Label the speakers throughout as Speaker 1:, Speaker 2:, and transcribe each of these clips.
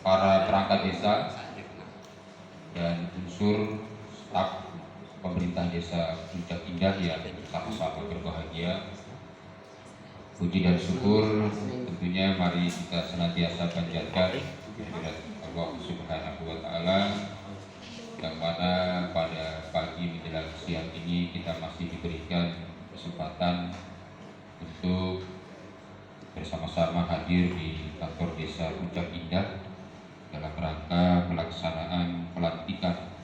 Speaker 1: para perangkat desa dan unsur staf pemerintah desa Puncak Indah yang sama-sama berbahagia. Puji dan syukur tentunya mari kita senantiasa panjatkan kehadirat Allah Subhanahu wa Ta'ala, yang mana pada pagi menjelang siang ini kita masih diberikan kesempatan untuk bersama-sama hadir di kantor desa Puncak Indah dalam rangka pelaksanaan pelantikan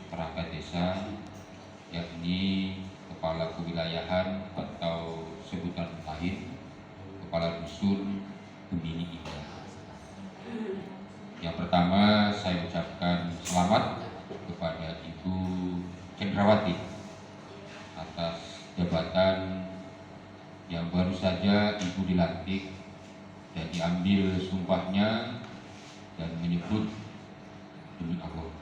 Speaker 1: perangkat desa, yakni kepala kewilayahan atau sebutan lain kepala dusun Gemini Indah. Yang pertama saya ucapkan selamat kepada Ibu Cendrawati atas jabatan yang baru saja Ibu dilantik dan diambil sumpahnya dan menyebut demi Allah.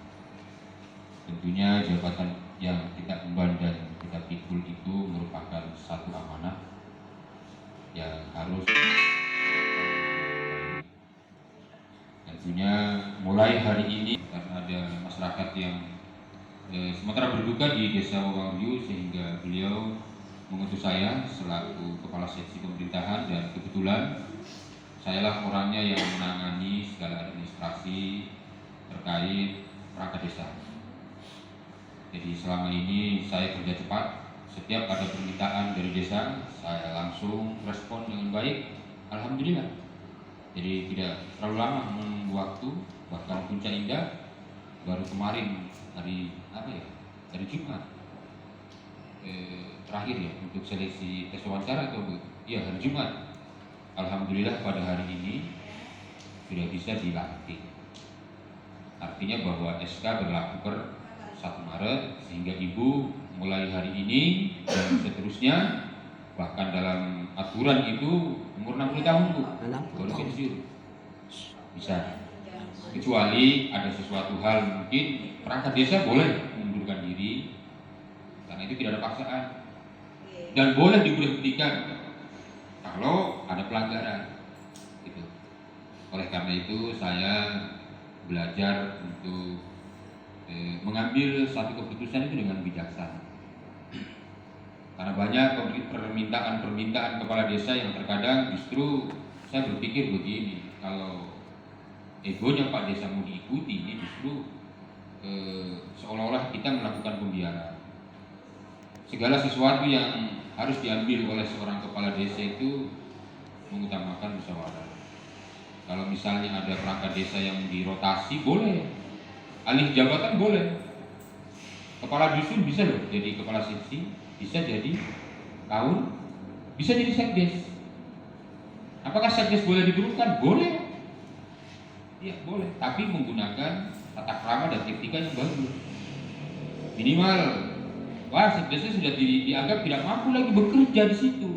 Speaker 1: Tentunya jabatan yang kita emban dan kita pikul itu merupakan satu amanah yang harus tentunya mulai hari ini, karena ada masyarakat yang sementara berduka di desa Wawangriu, sehingga beliau mengutus saya selaku kepala seksi pemerintahan, dan kebetulan sayalah orangnya yang menangani segala administrasi terkait perangkat desa. Jadi selama ini saya kerja cepat. Setiap ada permintaan dari desa, saya langsung respon dengan baik. Alhamdulillah. Jadi tidak terlalu lama menunggu waktu. Bahkan Puncak Indah baru kemarin hari Jumat terakhir ya untuk seleksi tes wawancara atau hari Jumat. Alhamdulillah pada hari ini sudah bisa dilantik. Artinya bahwa SK berlaku per 1 Maret, sehingga Ibu mulai hari ini dan seterusnya, bahkan dalam aturan itu umur 60 tahun Bu baru pensiun bisa, kecuali ada sesuatu hal mungkin perangkat desa boleh mengundurkan diri karena itu tidak ada paksaan, dan boleh diberhentikan kalau ada pelanggaran gitu. Oleh karena itu saya belajar untuk mengambil satu keputusan itu dengan bijaksana. Karena banyak permintaan kepala desa yang terkadang justru saya berpikir begini, kalau egonya Pak Desa mau diikuti, ini justru seolah-olah kita melakukan pembiaran. Segala sesuatu yang harus diambil oleh seorang kepala desa itu mengutamakan musyawarah. Kalau misalnya ada perangkat desa yang dirotasi boleh, alih jabatan boleh. Kepala dusun bisa loh jadi kepala seksi, bisa jadi kaun, bisa jadi sekdes. Apakah sekdes boleh diturunkan? Boleh. Ya boleh, tapi menggunakan tata krama dan etika yang bagus. Minimal, sekdesnya sudah dianggap tidak mampu lagi bekerja di situ.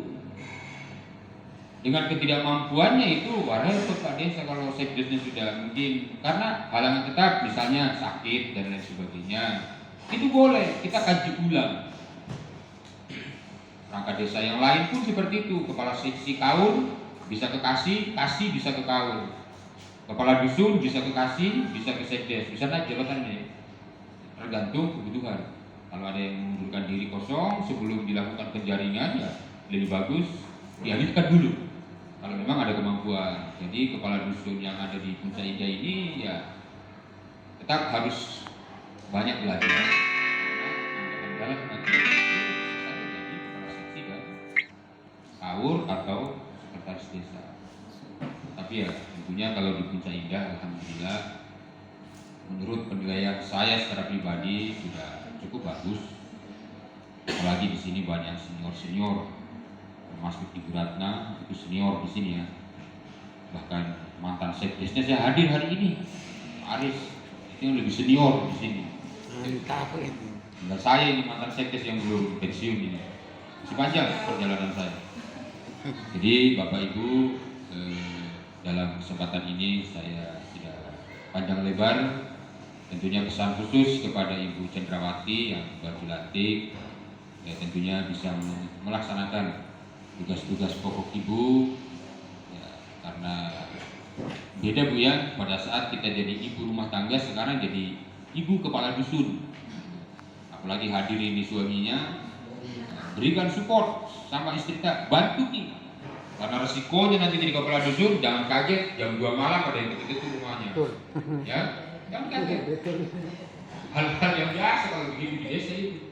Speaker 1: Dengan ketidakmampuannya itu repot Pak Desa kalau sekdesnya sudah mungkin karena halangan tetap, misalnya sakit dan lain sebagainya, itu boleh kita kaji ulang. Perangkat desa yang lain pun seperti itu, kepala seksi kaun bisa ke kasih bisa ke kaun, kepala dusun bisa ke kasih, bisa ke sekdes, bisa naik jabatannya, tergantung kebutuhan. Kalau ada yang mengundurkan diri kosong sebelum dilakukan penjaringan, ya lebih bagus dialihkan dulu kalau memang ada kemampuan. Jadi kepala dusun yang ada di Puncak Indah ini ya tetap harus banyak belajar. Karena anggaran nanti bisa jadi kepala seksi dan kaur atau sekretaris desa. Tapi ya tentunya kalau di Puncak Indah, alhamdulillah menurut penilaian saya secara pribadi sudah cukup bagus. Apalagi di sini banyak senior-senior. Termasuk Ibu Ratna, itu senior di sini ya. Bahkan mantan sekdesnya saya hadir hari ini, Pak Aris, itu yang lebih senior di sini.
Speaker 2: Mantap ya.
Speaker 1: Dan saya ini mantan sekdes yang belum pensiun ini, masih panjang perjalanan saya. Jadi Bapak Ibu, dalam kesempatan ini saya tidak panjang lebar. Tentunya pesan khusus kepada Ibu Cendrawati yang baru dilantik, ya tentunya bisa melaksanakan tugas-tugas pokok Ibu ya, karena Beda Bu ya, pada saat kita jadi ibu rumah tangga, sekarang jadi ibu kepala dusun. Apalagi hadirin di suaminya, berikan support sama istri kita, bantu nih. Karena resikonya nanti jadi kepala dusun, jangan kaget jam 2 malam ada yang ketuk rumahnya. Ya, jangan kaget. Hal-hal yang biasa kalau begitu di desa itu.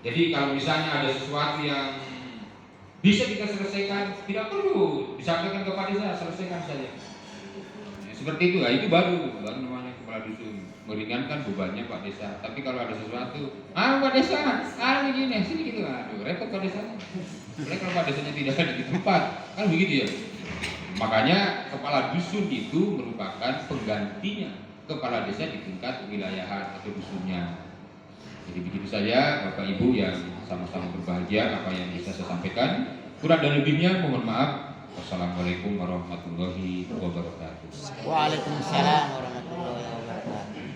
Speaker 1: Jadi kalau misalnya ada sesuatu yang bisa kita selesaikan, tidak perlu disampaikan kepada saya, selesaikan saja. Ya, seperti itu, itu baru namanya kepala dusun, meringankan bebannya Pak Desa. Tapi kalau ada sesuatu, Pak Desa, begini, sini gitu, aduh repot Pak Desanya. Mereka kalau Pak Desanya tidak ada di tempat, kan begitu ya. Makanya kepala dusun itu merupakan penggantinya kepala desa di tingkat wilayahan atau dusunnya. Jadi begitu saja Bapak Ibu yang sama-sama berbahagia, apa yang bisa saya sampaikan. Kurang dan lebihnya mohon maaf. Wassalamualaikum warahmatullahi wabarakatuh.
Speaker 2: Waalaikumsalam warahmatullahi wabarakatuh.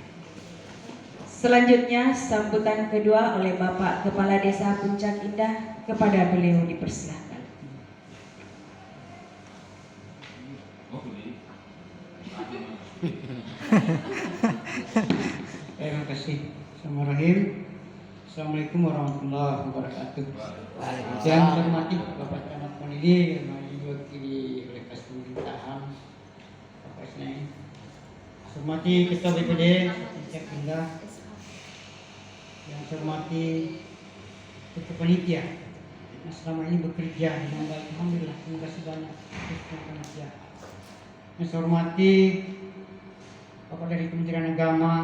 Speaker 3: Selanjutnya sambutan kedua oleh Bapak Kepala Desa Puncak Indah, kepada beliau dipersilahkan.
Speaker 4: Terima kasih. Bismillahirrahmanirrahim. Assalamualaikum warahmatullahi wabarakatuh. Yang saya hormati Bapak Camat Monidi yang diwakili oleh Kas Pemerintahan Bapak Isnain. Saya hormati Ketua BPD Puncak Indah. Yang saya hormati Ketua Panitia yang selama ini bekerja dengan baik. Alhamdulillah, terima kasih banyak Ketua Panitia. Yang saya hormati Bapak dari Kementerian Agama.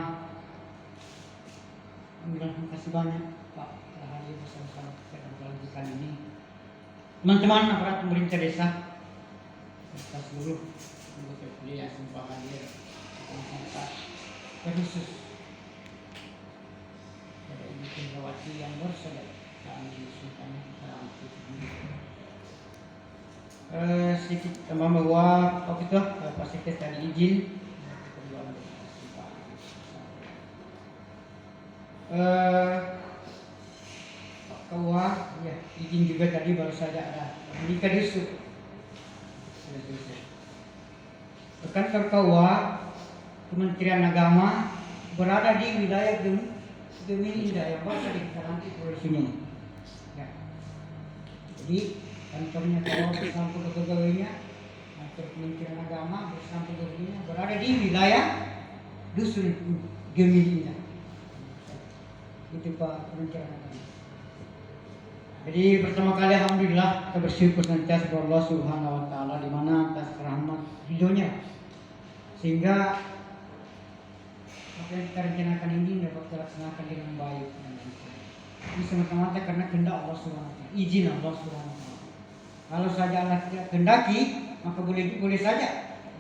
Speaker 4: Alhamdulillah, terima kasih banyak Pak telah hadir bersama-sama kita dalam kelanjutan ini. Teman-teman aparat pemerintah desa serta seluruh anggota PDI yang sempat hadir bersama terkhusus pada Ibu Cendrawati yang bersaudara kami diusulkan dalam sedikit tambah bahwa waktu itu Pak Sekretari izin Pak Kawa, ya izin juga tadi baru saja ada Andika Dusuk. Kantor Kawa Kementerian Agama berada di wilayah Gemini Indah yang berada di nanti Provinsi ini. Ya. Jadi kantornya Kawa bersama pegawainya, kantor Kementerian Agama bersama pegawainya berada di wilayah Dusun Gemini Indah. Itu Pak perencanaan. Jadi pertama kali alhamdulillah kita bersyukur senantiasa kepada Allah Subhanahu wa taala di mana atas rahmat ridhonya sehingga apa yang kita rencanakan ini dapat terlaksanakan dengan baik. Ini semata-mata karena kehendak Allah Subhanahu wa taala, izin Allah Subhanahu wa taala. Kalau saja Allah tidak kehendaki, maka boleh saja.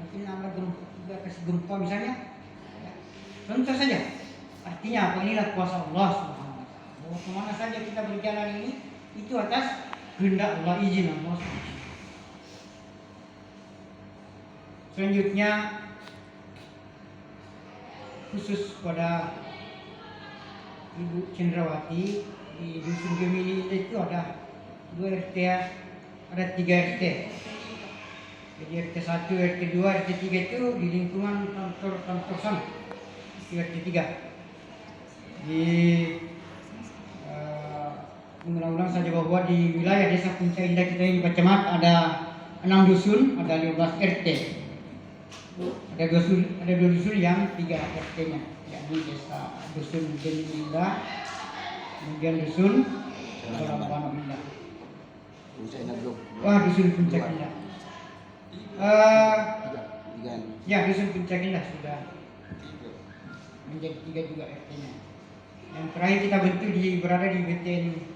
Speaker 4: Mungkin Allah juga kasih gempa misalnya. Ya. Contoh saja. Artinya apa? Inilah kuasa Allah Subhanahu wa taala. Bahwa kemana saja kita berjalan ini itu atas kehendak Allah, izin Allah. Selanjutnya khusus pada Ibu Cendrawati di Dusun Gemini itu ada 2 RT, ada 3 RT. Jadi RT 1, RT 2, RT 3 itu di lingkungan kantor sana. RT 3. Di mengulang-ulang saja bahwa di wilayah Desa Puncak Indah kita ini Pak Camat ada 6 dusun, ada 15 RT. Ada 2 dusun yang 3 RT-nya, yakni Desa Dusun Gemini Indah, kemudian Dusun Balam Indah. Wah, Dusun Puncak Indah. Ya, Dusun Puncak Indah sudah menjadi 3 juga RT-nya. Yang terakhir kita bentuk berada di BTN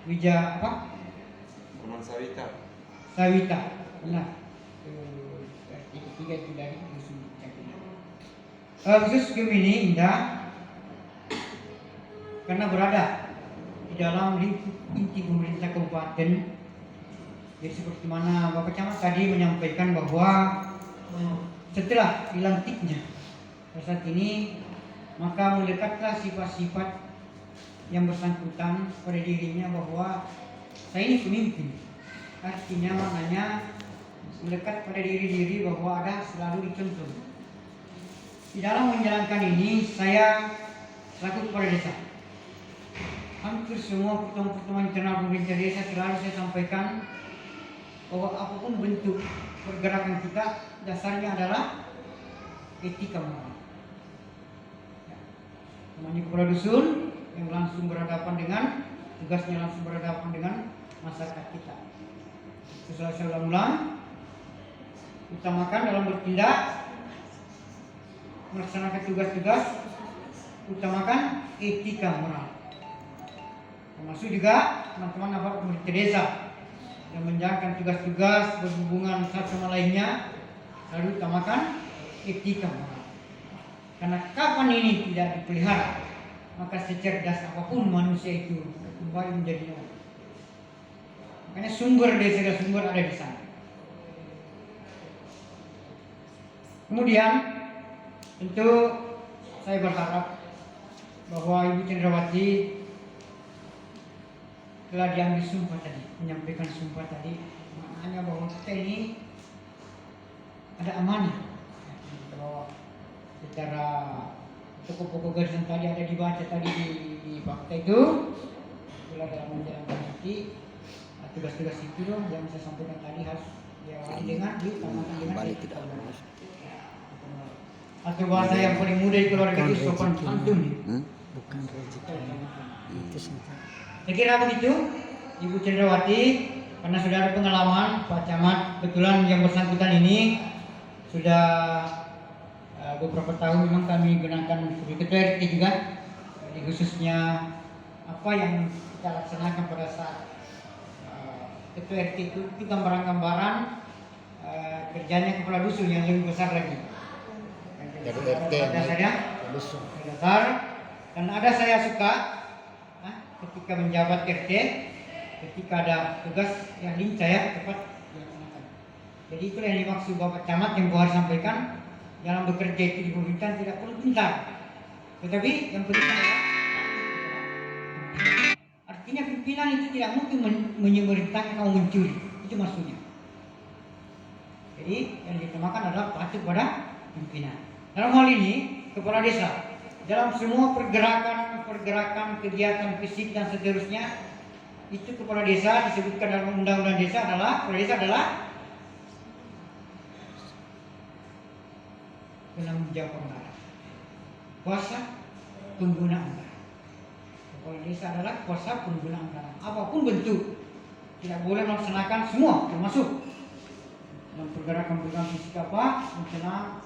Speaker 4: Wija apa?
Speaker 5: Taman Sawita.
Speaker 4: Sawita. Nah, RT ketiga itu dari Dusun Puncak Indah. Khusus Gemini Indah karena berada di dalam lingkup inti pemerintah kabupaten. Jadi seperti mana Bapak Camat tadi menyampaikan bahwa setelah dilantiknya saat ini maka mendekatlah sifat-sifat yang bersangkutan pada dirinya bahwa saya ini pemimpin. Artinya maknanya melekat pada diri bahwa ada selalu dicontoh. Di dalam menjalankan ini saya selaku kepala desa, hampir semua pertemuan internal pemerintah desa selalu saya sampaikan bahwa apapun bentuk pergerakan kita dasarnya adalah etika moral. Namanya kepala dusun yang langsung berhadapan dengan tugasnya langsung berhadapan dengan masyarakat kita. Sesuai saya ulang-ulang, utamakan dalam bertindak, melaksanakan tugas-tugas, utamakan etika moral. Termasuk juga teman-teman aparat pemerintah desa yang menjalankan tugas-tugas berhubungan satu sama lainnya, selalu utamakan etika moral. Karena kapan ini tidak dipelihara, maka secerdas apapun manusia itu kembali menjadi nol. Makanya sumber dari segala sumber ada di sana. Kemudian tentu saya berharap bahwa Ibu Cendrawati telah diambil sumpah tadi, menyampaikan sumpah tadi, maknanya bahwa kita ini ada amanah. Bahwa secara pokok-pokok garisan tadi ada dibaca tadi di fakta itu, itulah dalam menjalankan nanti tugas-tugas itu yang saya sampaikan tadi harus diawali dengan diutamakan dengan etika moral. Atau bahasa yang paling mudah di keluarga itu sopan santun.
Speaker 2: Bukan rezeki. Itu saja.
Speaker 4: Saya kira begitu, Ibu Cendrawati, karena sudah ada pengalaman Pak Camat, kebetulan yang bersangkutan ini sudah beberapa tahun memang kami gunakan sebagai ketua RT juga. Jadi khususnya apa yang kita laksanakan pada saat ketua RT itu gambaran-gambaran kerjanya kepala dusun yang lebih besar lagi.
Speaker 2: Dari RT
Speaker 4: saya
Speaker 2: dusun.
Speaker 4: dasar dan ada saya suka ketika menjabat RT, ketika ada tugas yang lincah ya cepat dilaksanakan. Jadi itulah yang dimaksud Bapak Camat yang Buhari sampaikan, dalam bekerja itu di pemerintahan tidak perlu pintar, tetapi yang penting adalah artinya pimpinan itu tidak mungkin memerintahkan kamu mencuri, itu maksudnya. Jadi yang ditemakan adalah patuh pada pimpinan. Dalam hal ini kepala desa dalam semua pergerakan kegiatan fisik dan seterusnya itu kepala desa disebutkan dalam undang-undang desa adalah kepala desa adalah penanggung jawab anggaran, kuasa pengguna anggaran. Kepala desa adalah kuasa pengguna anggaran apapun bentuk, tidak boleh melaksanakan semua termasuk dalam pergerakan fisik apa rencana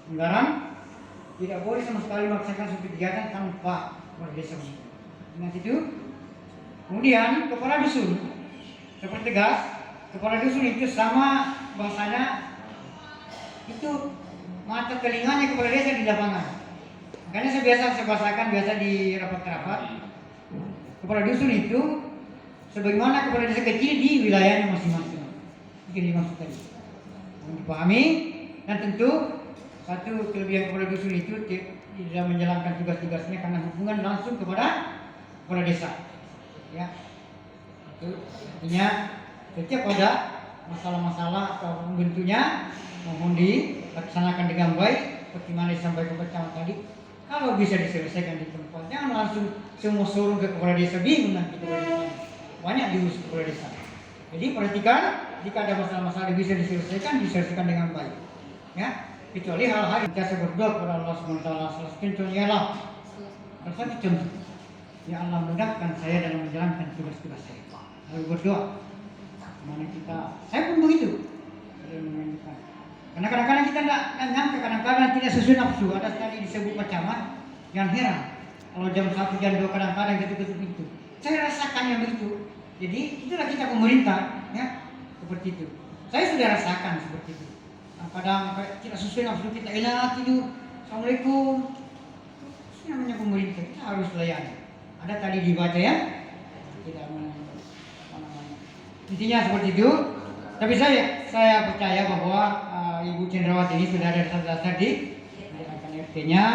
Speaker 4: anggaran, tidak boleh sama sekali melaksanakan suatu kegiatan tanpa kepala desa. Ingat itu. Kemudian kepala dusun seperti tegas, kepala dusun itu sama bahasanya itu mata telinganya kepala desa di lapangan. Makanya saya bahasakan biasa di rapat-rapat, kepala dusun itu sebagaimana kepala desa kecil di wilayahnya masing-masing. Itu dimaksud tadi. Dipahami, dan tentu satu kelebihan kepala dusun itu tidak menjalankan tugas-tugasnya karena hubungan langsung kepada kepala desa. Ya, itu artinya setiap ada masalah-masalah atau bentuknya mohon dilaksanakan dengan baik seperti mana disampaikan Pak Camat tadi. Kalau bisa diselesaikan di tempat, jangan langsung semua suruh ke kepala desa, bingung nanti kepala desa. Banyak diurus kepala desa. Jadi perhatikan, jika ada masalah-masalah yang bisa diselesaikan dengan baik. Ya, kecuali hal-hal yang kita berdoa kepada Allah SWT. Salah satu contohnya lah, salah satu contoh, ya Allah mudahkan saya dalam menjalankan tugas-tugas saya. Lalu berdoa, mana kita, saya pun begitu. Karena kadang-kadang kita tidak nyangka, kadang-kadang tidak sesuai nafsu. Ada tadi disebut Pak Camat, jangan heran kalau jam 1, jam 2 kadang-kadang gitu-gitu itu. Saya rasakan yang begitu. Jadi itulah kita pemerintah, ya seperti itu. Saya sudah rasakan seperti itu. Kadang tidak sesuai nafsu kita, enak tidur, assalamualaikum. Itu namanya pemerintah, kita harus layani. Ada tadi dibaca ya, tidak mana-mana. Intinya seperti itu. Tapi saya percaya bahwa Ibu Cendrawati ini sudah ada dasar-dasar di akan RT-nya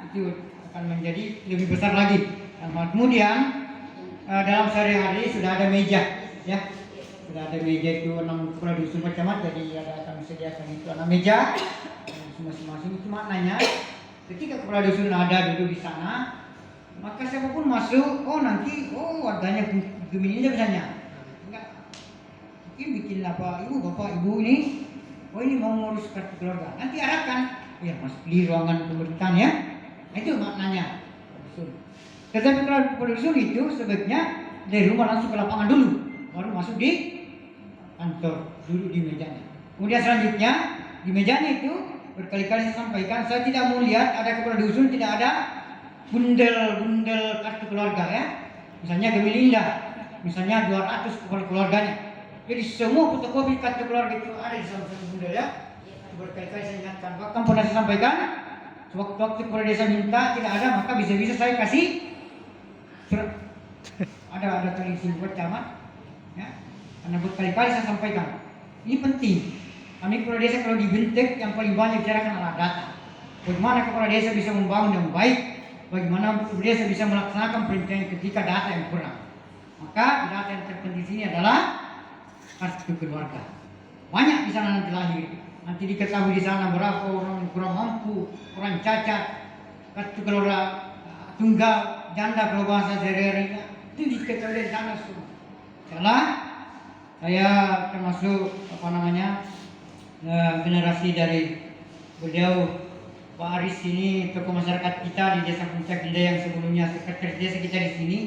Speaker 4: itu akan menjadi lebih besar lagi. Dan kemudian dalam sehari-hari sudah ada meja, ya, sudah ada meja itu 6 kepala dusun macam jadi ada kami sediakan itu 6 meja masing-masing. Itu maknanya ketika kepala dusun ada duduk di sana, maka siapapun masuk, nanti warganya Gemini aja misalnya, enggak mungkin bikin apa ibu bapak ibu ini, ini mau ngurus kartu keluarga, nanti arahkan, ya masuk di ruangan pemerintahan ya, nah, itu maknanya. Tetapi kalau kepala dusun itu sebaiknya dari rumah langsung ke lapangan dulu, baru masuk di kantor, duduk di mejanya. Kemudian selanjutnya di mejanya itu berkali-kali saya sampaikan, saya tidak mau lihat ada kepala dusun tidak ada bundel-bundel kartu keluarga ya. Misalnya Gemilinda, misalnya 200 kepala keluarganya. Jadi semua fotokopi kartu keluarga itu ada di salah satu bundel ya. Berkali-kali saya ingatkan, bahkan pernah saya sampaikan, waktu kepala desa minta tidak ada, maka bisa-bisa saya kasih surat. Ada tulisan buat camat ya. Karena berkali-kali saya sampaikan, ini penting. Kami kepala desa kalau dibentuk yang paling banyak bicarakan adalah data. Bagaimana kepala desa bisa membangun yang baik, bagaimana kepala desa bisa melaksanakan perencanaan ketika data yang kurang. Maka data yang terpenting di sini adalah kartu keluarga. Banyak di sana nanti lahir. Nanti diketahui di sana berapa orang yang kurang mampu, orang cacat, kartu keluarga tunggal, janda kalau bahasa sehari-hari itu diketahui di sana semua. Salah, saya termasuk generasi dari beliau Pak Aris ini, tokoh masyarakat kita di Desa Puncak Indah yang sebelumnya sekretaris desa kita di sini,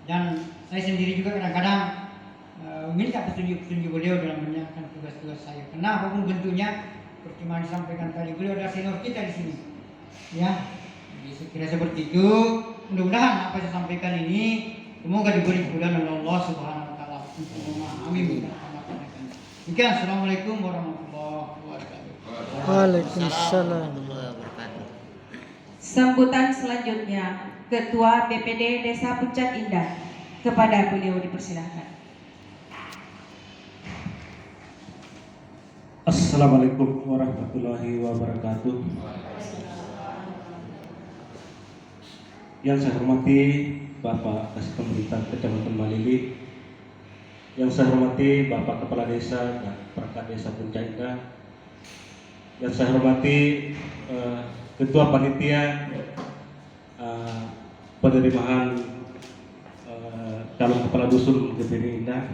Speaker 4: dan saya sendiri juga kadang-kadang minta petunjuk-petunjuk beliau dalam menjalankan tugas-tugas saya. Karena apapun bentuknya, seperti yang disampaikan tadi, beliau adalah senior kita di sini. Ya, jadi saya kira seperti itu. Mudah-mudahan apa yang saya sampaikan ini semoga diberi kemudahan oleh Allah Subhanahu Wa Taala untuk memahami. Demikian, assalamualaikum warahmatullahi wabarakatuh.
Speaker 2: Waalaikumsalam.
Speaker 3: Sambutan selanjutnya Ketua BPD Desa Puncak Indah, kepada beliau dipersilahkan.
Speaker 6: Assalamualaikum warahmatullahi wabarakatuh. Yang saya hormati Bapak Kasih Pemerintah Kecamatan Malili, yang saya hormati Bapak Kepala Desa dan Perangkat Desa Puncak Indah, yang saya hormati Ketua Panitia penerimaan calon Kepala Dusun Gemini Indah,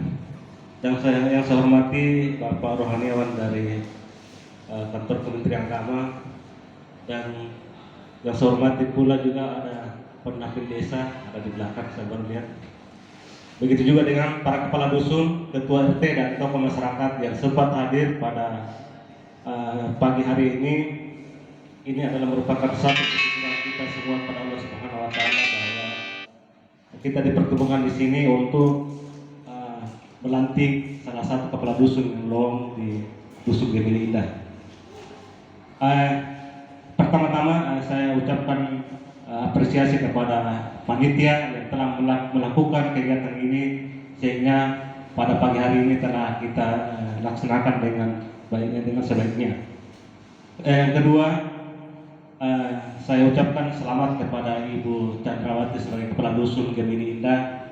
Speaker 6: yang saya hormati Bapak Rohaniawan dari kantor Kementerian Agama, dan yang saya hormati pula juga ada pendamping desa ada di belakang, saya baru lihat. Begitu juga dengan para kepala dusun, ketua RT dan tokoh masyarakat yang sempat hadir pada pagi hari ini. Ini adalah merupakan satu kesyukuran kita semua pada Allah Subhanahu Wa Taala bahwa kita dipertemukan di sini untuk melantik salah satu kepala dusun yang long di Dusun Gemini Indah. Pertama-tama saya ucapkan apresiasi kepada panitia yang telah melakukan kegiatan ini sehingga pada pagi hari ini telah kita laksanakan dengan baiknya, dengan sebaiknya. Yang kedua, saya ucapkan selamat kepada Ibu Chandrawati sebagai kepala dusun Gemini Indah.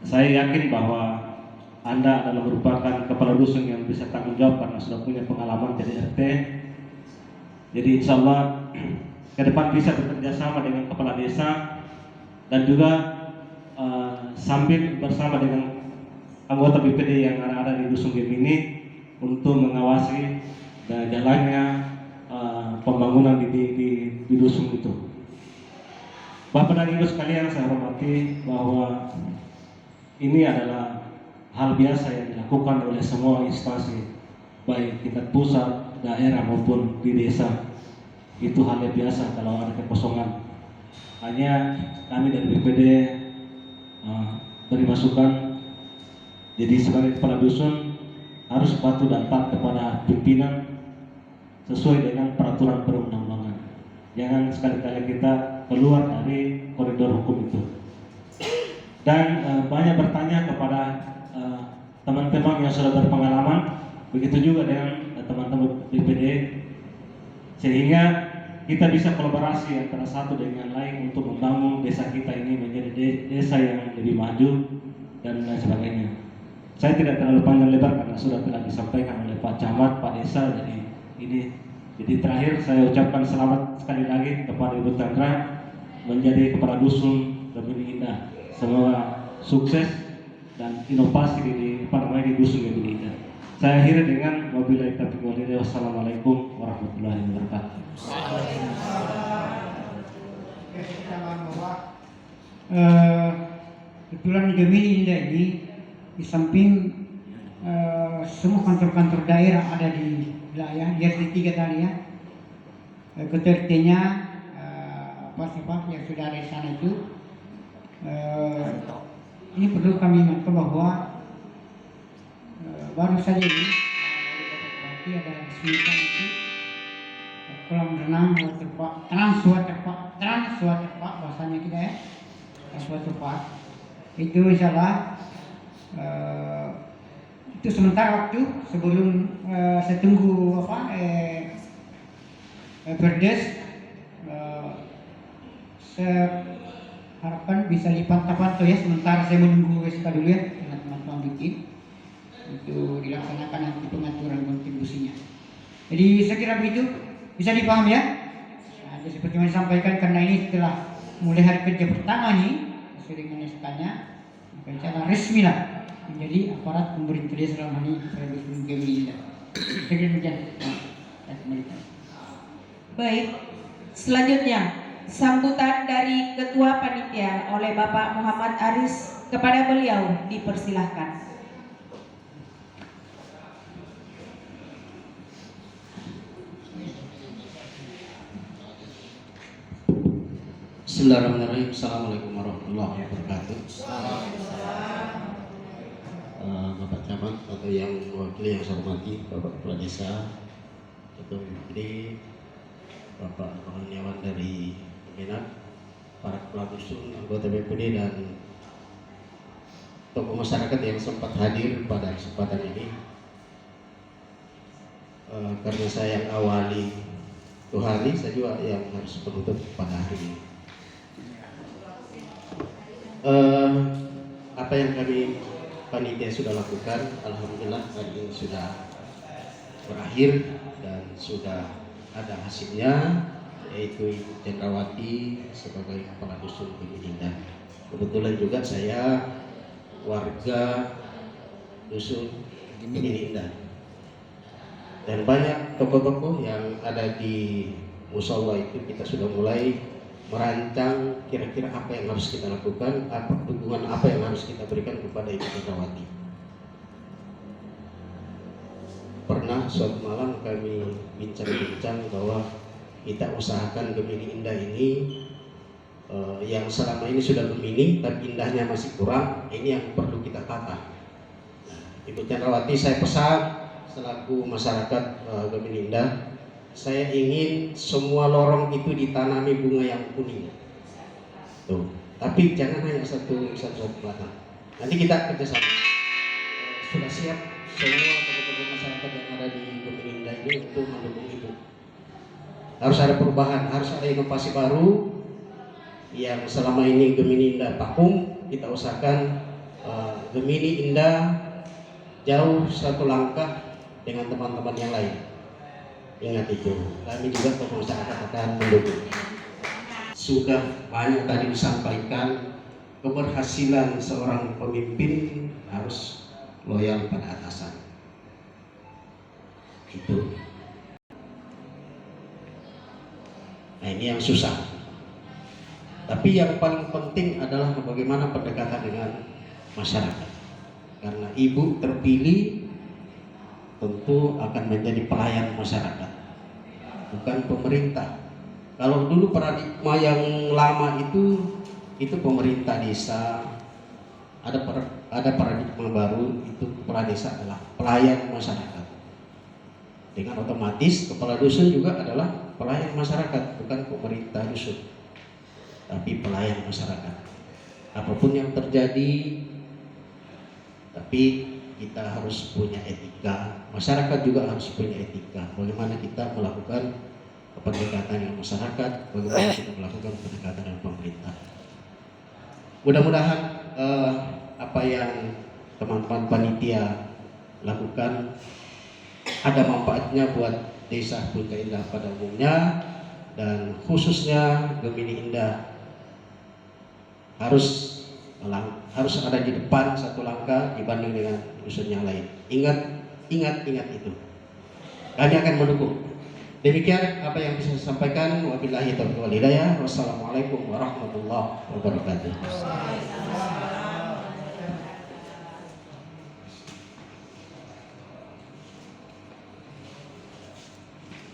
Speaker 6: Saya yakin bahwa Anda adalah merupakan kepala dusun yang bisa tanggung jawab karena sudah punya pengalaman jadi RT. Jadi insya Allah ke depan bisa bekerja sama dengan kepala desa dan juga sambil bersama dengan anggota BPD yang ada di Dusun Gemini untuk mengawasi dan jalannya pembangunan di dusun itu. Bapak dan Ibu sekalian, saya hormati bahwa ini adalah hal biasa yang dilakukan oleh semua instansi, baik tingkat pusat, daerah maupun di desa. Itu hal yang biasa kalau ada kekosongan. Hanya kami dari BPD beri masukan. Jadi sebagai kepala dusun harus patuh dan taat kepada pimpinan sesuai dengan peraturan perundang-undangan. Jangan sekali-kali kita keluar dari koridor hukum itu. Dan banyak bertanya kepada teman-teman yang sudah berpengalaman, begitu juga dengan teman-teman BPD, sehingga kita bisa kolaborasi antara satu dengan lain untuk membangun desa kita ini menjadi desa yang lebih maju dan lain sebagainya. Saya tidak terlalu panjang lebar karena sudah telah disampaikan oleh Pak Camat, Pak Desa. Jadi terakhir saya ucapkan selamat sekali lagi kepada Ibu Chandra menjadi kepala dusun Gemini Indah. Semoga sukses dan inovasi di dusun Gemini Indah. Saya akhiri dengan wabillahi taufiq wal hidayah. Wassalamualaikum warahmatullahi wabarakatuh.
Speaker 4: Kebetulan di Gemini Indah ini di samping semua kantor-kantor daerah ada di wilayah di RT 3 tadi ya. Ketua RT-nya siapa yang sudah ada di sana itu. Ini perlu kami ingatkan bahwa baru saja ini berarti ada resmikan itu kolam renang Transwater Park bahasanya kita ya, Transwater Park itu insyaallah itu sementara waktu sebelum saya tunggu Perdes, saya harapkan bisa dipantau ya, sementara saya menunggu SK dulu ya dengan teman-teman bikin itu dilaksanakan nanti pengaturan kontribusinya. Jadi saya kira begitu, bisa dipahami ya. Nah, jadi seperti yang disampaikan, karena ini setelah mulai hari kerja pertama nih sesuai dengan SK-nya, maka secara resmi lah menjadi aparat pemerintah desa dalam hal ini saya Dusun Gemini Indah. Saya kira demikian. Saya kembalikan.
Speaker 3: Baik, selanjutnya sambutan dari Ketua Panitia oleh Bapak Muhammad Aris, kepada beliau dipersilahkan.
Speaker 7: Bismillahirrahmanirrahim. Assalamualaikum warahmatullahi wabarakatuh. Bapak Camat atau yang mewakili yang saya hormati, Bapak Kepala Desa, Ketua BPD, Bapak Kawan dari Kemenak, para kepala dusun, anggota BPD dan tokoh masyarakat yang sempat hadir pada kesempatan ini. Karena saya yang awali itu hari, saya juga yang harus menutup pada hari ini. Apa yang kami panitia sudah lakukan, alhamdulillah hari ini sudah berakhir dan sudah ada hasilnya, yaitu Ibu Chandrawati sebagai kepala dusun Gemini Indah. Kebetulan juga saya warga dusun Gemini Indah, dan banyak tokoh-tokoh yang ada di mushola itu kita sudah mulai merancang kira-kira apa yang harus kita lakukan, dukungan apa yang harus kita berikan kepada Ibu Chandrawati. Pernah suatu malam kami bincang-bincang bahwa kita usahakan Gemini Indah ini yang selama ini sudah Gemini tapi indahnya masih kurang, ini yang perlu kita tata. Ibu Chandrawati, saya pesan selaku masyarakat Gemini Indah, saya ingin semua lorong itu ditanami bunga yang kuning. Tuh. Tapi jangan hanya satu belakang. Nanti kita kerjasama. Sudah siap semua tokoh-tokoh masyarakat yang ada di Gemini Indah ini untuk mendukung itu. Harus ada perubahan, harus ada inovasi baru yang selama ini Gemini Indah vakum. Kita usahakan Gemini Indah jauh satu langkah dengan teman-teman yang lain. Ingat itu, kami juga tokoh masyarakat akan mendukung. Sudah banyak tadi disampaikan, keberhasilan seorang pemimpin harus loyal pada atasan. Itu. Nah, ini yang susah. Tapi yang paling penting adalah bagaimana pendekatan dengan masyarakat. Karena ibu terpilih tentu akan menjadi pelayan masyarakat, bukan pemerintah. Kalau dulu paradigma yang lama itu pemerintah desa, ada paradigma baru, itu kepala desa adalah pelayan masyarakat. Dengan otomatis kepala dusun juga adalah pelayan masyarakat, bukan pemerintah dusun, tapi pelayan masyarakat. Apapun yang terjadi, tapi kita harus punya etika, masyarakat juga harus punya etika. Bagaimana kita melakukan pendekatan dengan masyarakat, bagaimana kita melakukan pendekatan dengan pemerintah. Mudah-mudahan apa yang teman-teman panitia lakukan ada manfaatnya buat desa Puncak Indah pada umumnya, dan khususnya Gemini Indah harus ada di depan satu langkah dibanding dengan dusun yang lain. Ingat itu. Kami akan mendukung. Demikian apa yang bisa saya sampaikan. Wabillahi taufiq wal hidayah. Wassalamualaikum warahmatullahi wabarakatuh.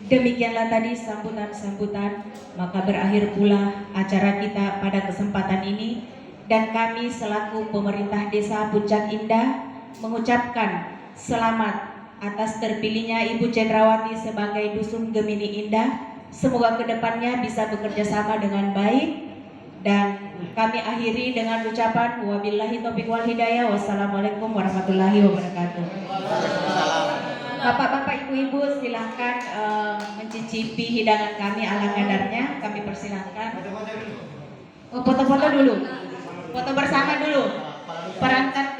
Speaker 3: Demikianlah tadi sambutan-sambutan, maka berakhir pula acara kita pada kesempatan ini, dan kami selaku pemerintah Desa Puncak Indah mengucapkan selamat atas terpilihnya Ibu Cendrawati sebagai Dusun Gemini Indah. Semoga kedepannya bisa bekerja sama dengan baik, dan kami akhiri dengan ucapan wabillahi taufiq wal hidayah. Wassalamualaikum warahmatullahi wabarakatuh. Bapak-bapak, ibu-ibu, silahkan mencicipi hidangan kami ala kadarnya. Kami persilahkan. Oh, foto-foto dulu. Foto bersama dulu. Perangkat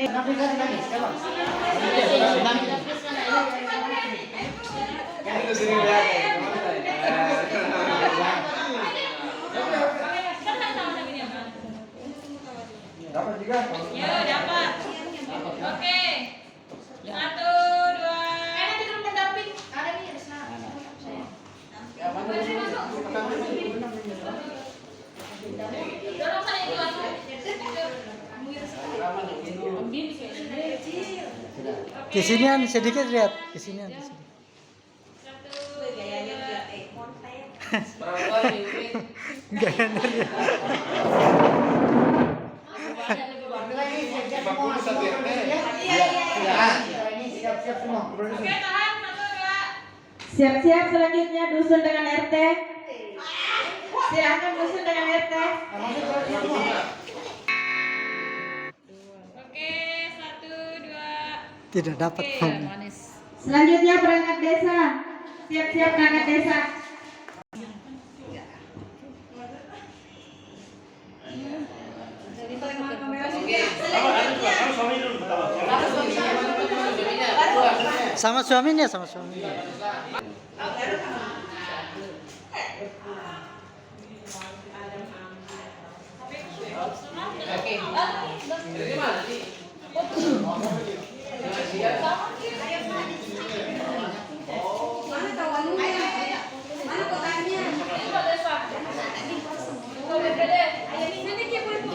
Speaker 5: Dapat juga?
Speaker 8: Ya, dapat. Oke. 1, 2. Nanti dulu pendamping. Ada nih di sana. Dorong sana yang luar.
Speaker 2: Kesinian sedikit lihat, kesinian. Gayanya lihat.
Speaker 4: Siap-siap semua.
Speaker 8: Oke, tahan. 1, 2.
Speaker 3: siap-siap selanjutnya dusun dengan RT. Silakan dusun dengan RT.
Speaker 8: Oke, 1, 2.
Speaker 2: Tidak dapat.
Speaker 8: Oke, manis.
Speaker 3: Selanjutnya perangkat desa. Siap-siap perangkat desa.
Speaker 2: Sama suaminya, sama suaminya.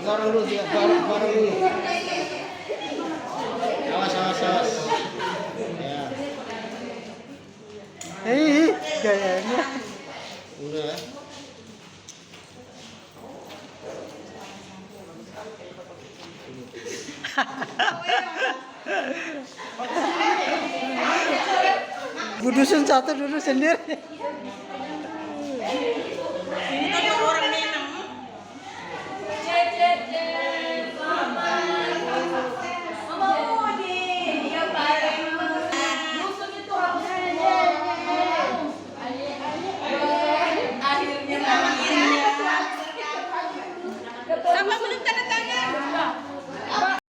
Speaker 7: Baru dulu. Awas. Ya.
Speaker 2: Gayanya.
Speaker 7: Udah.
Speaker 2: Dusun satu duduk sendiri.
Speaker 3: Ini orang